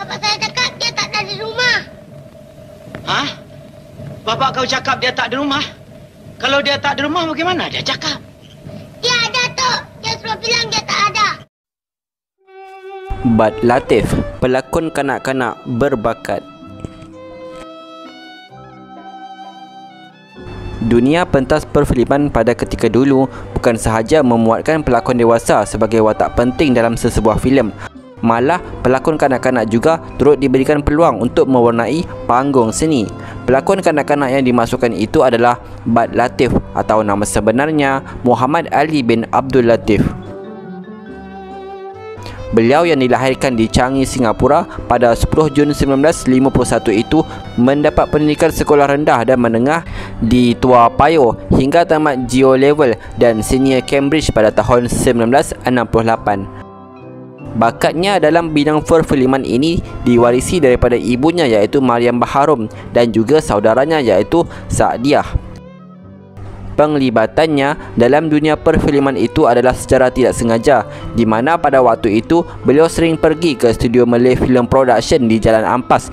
Bapak saya cakap dia tak ada di rumah. Hah? Bapak kau cakap dia tak ada rumah? Kalau dia tak ada rumah, bagaimana dia cakap? Dia ada, Tok. Dia suruh bilang dia tak ada. Bad Latif, pelakon kanak-kanak berbakat. Dunia pentas perfilman pada ketika dulu bukan sahaja memuatkan pelakon dewasa sebagai watak penting dalam sesebuah filem, malah pelakon kanak-kanak juga turut diberikan peluang untuk mewarnai panggung seni. Pelakon kanak-kanak yang dimasukkan itu adalah Bad Latif atau nama sebenarnya Muhammad Ali bin Abdul Latif. Beliau yang dilahirkan di Changi, Singapura pada 10 Jun 1951 itu mendapat pendidikan sekolah rendah dan menengah di Tua Payoh hingga tamat Geo Level dan Senior Cambridge pada tahun 1968. Bakatnya dalam bidang perfilman ini diwarisi daripada ibunya iaitu Mariam Baharom dan juga saudaranya iaitu Saadiah. Penglibatannya dalam dunia perfilman itu adalah secara tidak sengaja, di mana pada waktu itu beliau sering pergi ke studio Malay Film Production di Jalan Ampas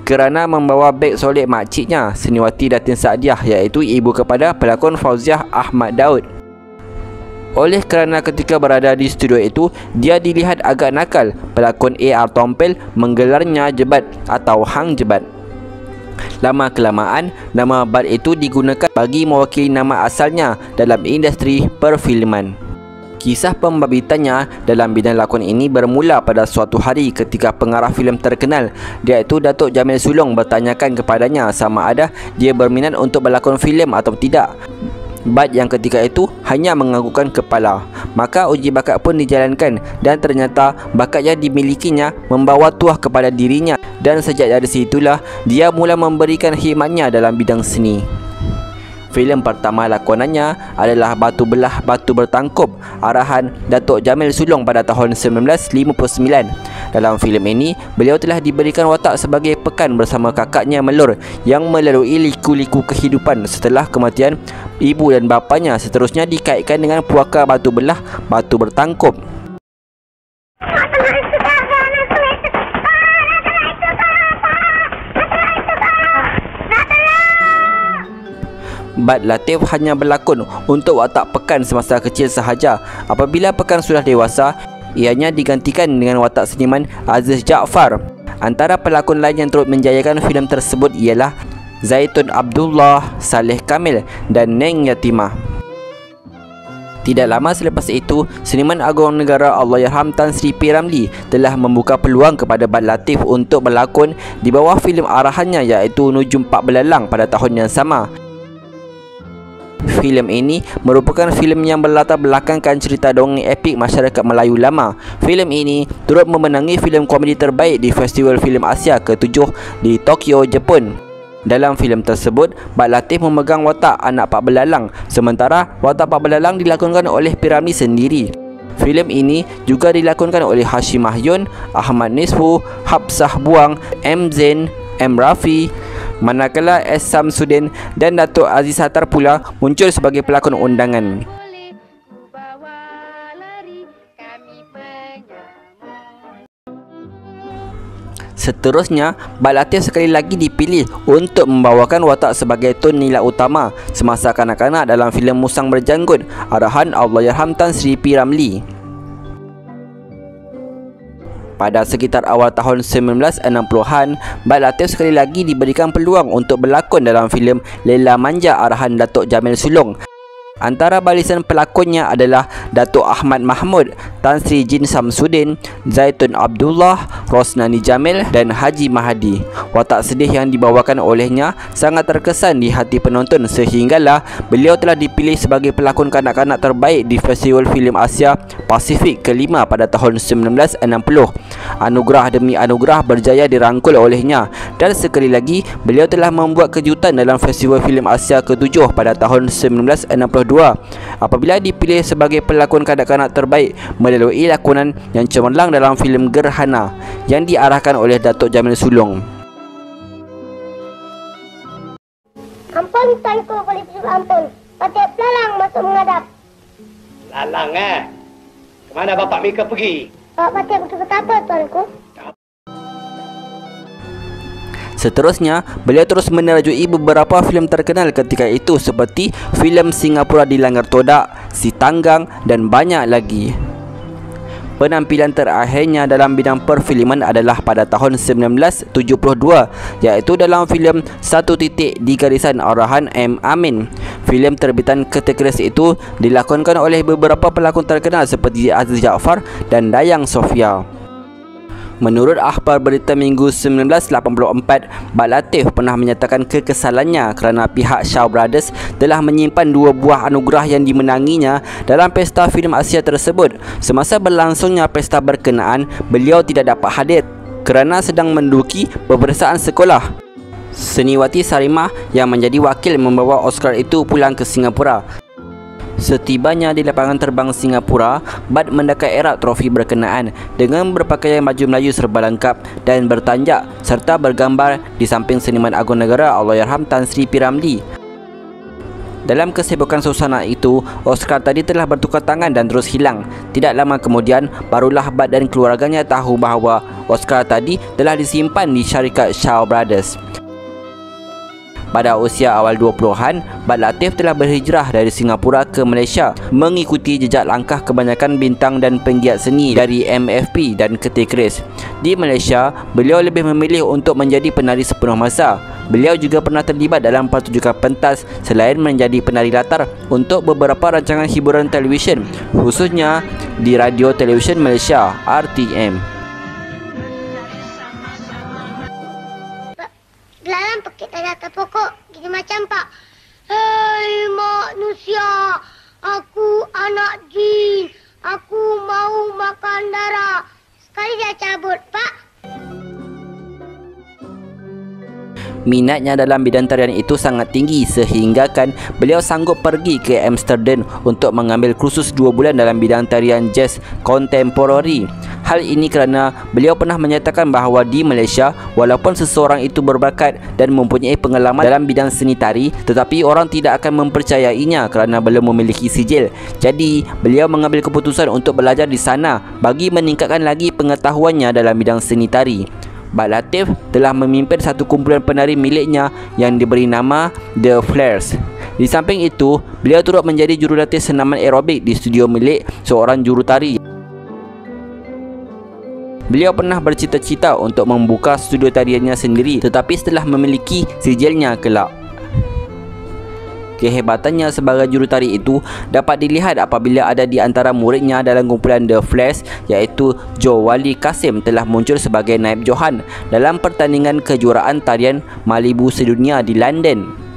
kerana membawa beg solek makciknya, Seniwati Datin Saadiah, iaitu ibu kepada pelakon Fauziah Ahmad Daud. Oleh kerana ketika berada di studio itu, dia dilihat agak nakal, pelakon A.R. Tompel menggelarnya Jebat atau Hang Jebat. Lama-kelamaan, nama Bad itu digunakan bagi mewakili nama asalnya dalam industri perfilman. Kisah pembabitannya dalam bidang lakon ini bermula pada suatu hari ketika pengarah filem terkenal iaitu Datuk Jamil Sulong bertanyakan kepadanya sama ada dia berminat untuk berlakon filem atau tidak. Bad yang ketika itu hanya menganggukkan kepala. Maka uji bakat pun dijalankan dan ternyata bakat yang dimilikinya membawa tuah kepada dirinya dan sejak dari situlah dia mula memberikan khidmatnya dalam bidang seni. Filem pertama lakonannya adalah Batu Belah Batu Bertangkup, arahan Datuk Jamil Sulong pada tahun 1959. Dalam filem ini, beliau telah diberikan watak sebagai pekan bersama kakaknya Melur yang melalui liku-liku kehidupan setelah kematian ibu dan bapanya, seterusnya dikaitkan dengan puaka Batu Belah Batu Bertangkup. Bad Latif hanya berlakon untuk watak pekan semasa kecil sahaja. Apabila pekan sudah dewasa, ianya digantikan dengan watak seniman Aziz Jaafar. Antara pelakon lain yang turut menjayakan filem tersebut ialah Zaitun Abdullah, Saleh Kamil dan Neng Yatimah. Tidak lama selepas itu, Seniman Agung Negara Allahyarham Tan Sri P. Ramlee telah membuka peluang kepada Bad Latif untuk berlakon di bawah filem arahannya iaitu Nujum Pak Belalang pada tahun yang sama. Filem ini merupakan filem yang berlatar belakangkan cerita dongeng epik masyarakat Melayu lama. Filem ini turut memenangi filem komedi terbaik di Festival Filem Asia ke-7 di Tokyo, Jepun. Dalam filem tersebut, Bad Latif memegang watak anak Pak Belalang, sementara watak Pak Belalang dilakonkan oleh P. Ramlee sendiri. Filem ini juga dilakonkan oleh Hashim Mahyun, Ahmad Nisfu, Hapsah Buang, M. Zain, M. Rafi, manakala S. Samsudin dan Datuk Aziz Hattar pula muncul sebagai pelakon undangan. Seterusnya, Bad Latif sekali lagi dipilih untuk membawakan watak sebagai Tun Nila utama semasa kanak-kanak dalam filem Musang Berjanggut, arahan Allahyarham Tan Sri P. Ramlee. Pada sekitar awal tahun 1960-an, Bad Latif sekali lagi diberikan peluang untuk berlakon dalam filem Lela Manja, arahan Datuk Jamil Sulong. Antara barisan pelakonnya adalah Datuk Ahmad Mahmud, Tan Sri Jin Samsudin, Zaitun Abdullah, Rosnani Jamil dan Haji Mahdi. Watak sedih yang dibawakan olehnya sangat terkesan di hati penonton sehinggalah beliau telah dipilih sebagai pelakon kanak-kanak terbaik di Festival Filem Asia Pasifik ke-5 pada tahun 1960. Anugerah demi anugerah berjaya dirangkul olehnya dan sekali lagi beliau telah membuat kejutan dalam Festival Filem Asia ke-7 pada tahun 1962 apabila dipilih sebagai pelakon kanak-kanak terbaik melalui lakonan yang cemerlang dalam filem Gerhana yang diarahkan oleh Datuk Jamil Sulong. Ampun tuanku, boleh tujuh ampun. Patik Belalang masuk menghadap. Lalang Kemana Bapak Mika pergi? Bapak Patik pergi betapa tuanku? Seterusnya, beliau terus menerajui beberapa filem terkenal ketika itu seperti filem Singapura Dilanggar Todak, Si Tanggang dan banyak lagi. Penampilan terakhirnya dalam bidang perfilman adalah pada tahun 1972, iaitu dalam filem Satu Titik di Garisan Arahan M. Amin. Filem terbitan Ketekris itu dilakonkan oleh beberapa pelakon terkenal seperti Aziz Jaafar dan Dayang Sofia. Menurut akhbar berita Minggu 1984, Bak Latif pernah menyatakan kekesalannya kerana pihak Shaw Brothers telah menyimpan 2 buah anugerah yang dimenanginya dalam pesta filem Asia tersebut. Semasa berlangsungnya pesta berkenaan, beliau tidak dapat hadir kerana sedang menduduki peperiksaan sekolah. Seniwati Sarimah yang menjadi wakil membawa Oscar itu pulang ke Singapura. Setibanya di lapangan terbang Singapura, Bud mendakai erat trofi berkenaan dengan berpakaian baju Melayu serba lengkap dan bertanjak serta bergambar di samping seniman agung negara Allahyarham Tan Sri P. Ramlee. Dalam kesibukan suasana itu, Oscar tadi telah bertukar tangan dan terus hilang. Tidak lama kemudian, barulah Bud dan keluarganya tahu bahawa Oscar tadi telah disimpan di syarikat Shaw Brothers. Pada usia awal 20-an, Bud Latif telah berhijrah dari Singapura ke Malaysia mengikuti jejak langkah kebanyakan bintang dan penggiat seni dari MFP dan Ketekris. Di Malaysia, beliau lebih memilih untuk menjadi penari sepenuh masa. Beliau juga pernah terlibat dalam pertunjukan pentas selain menjadi penari latar untuk beberapa rancangan hiburan televisyen, khususnya di Radio Televisyen Malaysia RTM. Belalang pakai dari atas pokok. Gini macam Pak. Hei manusia. Aku anak jin. Aku mau makan darah. Sekali dia cabut Pak. Minatnya dalam bidang tarian itu sangat tinggi sehinggakan beliau sanggup pergi ke Amsterdam untuk mengambil kursus 2 bulan dalam bidang tarian jazz kontemporari. Hal ini kerana beliau pernah menyatakan bahawa di Malaysia, walaupun seseorang itu berbakat dan mempunyai pengalaman dalam bidang seni tari, tetapi orang tidak akan mempercayainya kerana belum memiliki sijil. Jadi, beliau mengambil keputusan untuk belajar di sana bagi meningkatkan lagi pengetahuannya dalam bidang seni tari. Bak Latif telah memimpin satu kumpulan penari miliknya yang diberi nama The Flares. Di samping itu, beliau turut menjadi jurulatih senaman aerobik di studio milik seorang jurutari. Beliau pernah bercita-cita untuk membuka studio tariannya sendiri, tetapi setelah memiliki sijilnya kelak. Kehebatannya sebagai jurutari itu dapat dilihat apabila ada di antara muridnya dalam kumpulan The Flash, iaitu Joe Wali Kasim telah muncul sebagai naib Johan dalam pertandingan kejuaraan tarian Malibu sedunia di London.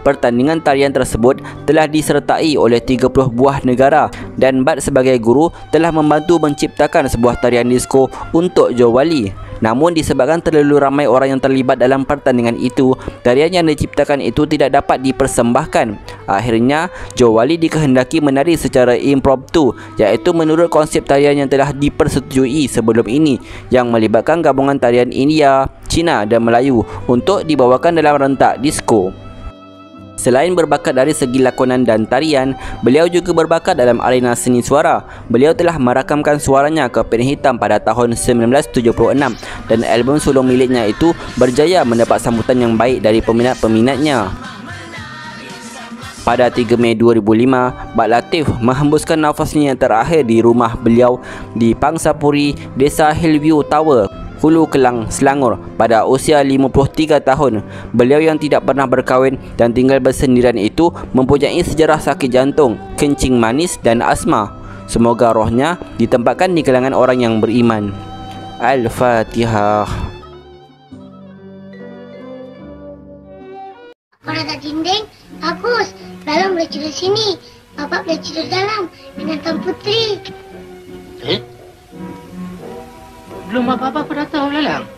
Pertandingan tarian tersebut telah disertai oleh 30 buah negara dan Bud sebagai guru telah membantu menciptakan sebuah tarian disko untuk Joe Wali. Namun disebabkan terlalu ramai orang yang terlibat dalam pertandingan itu, tarian yang diciptakan itu tidak dapat dipersembahkan. Akhirnya, Joe Wali dikehendaki menari secara impromptu, iaitu menurut konsep tarian yang telah dipersetujui sebelum ini yang melibatkan gabungan tarian India, Cina dan Melayu untuk dibawakan dalam rentak disko. Selain berbakat dari segi lakonan dan tarian, beliau juga berbakat dalam arena seni suara. Beliau telah merakamkan suaranya ke pen hitam pada tahun 1976 dan album solo miliknya itu berjaya mendapat sambutan yang baik dari peminat-peminatnya. Pada 3 Mei 2005, Bak Latif menghembuskan nafasnya yang terakhir di rumah beliau di Pangsapuri, Desa Hillview Tower, Hulu Kelang, Selangor pada usia 53 tahun. Beliau yang tidak pernah berkahwin dan tinggal bersendirian itu mempunyai sejarah sakit jantung, kencing manis dan asma. Semoga rohnya ditempatkan di kalangan orang yang beriman. Al-Fatihah. Orang tak dinding, bagus. Dalam boleh tidur sini. Bapak boleh tidur dalam dengan Tuan Putri. Belum apa-apa pada tahu Lalang.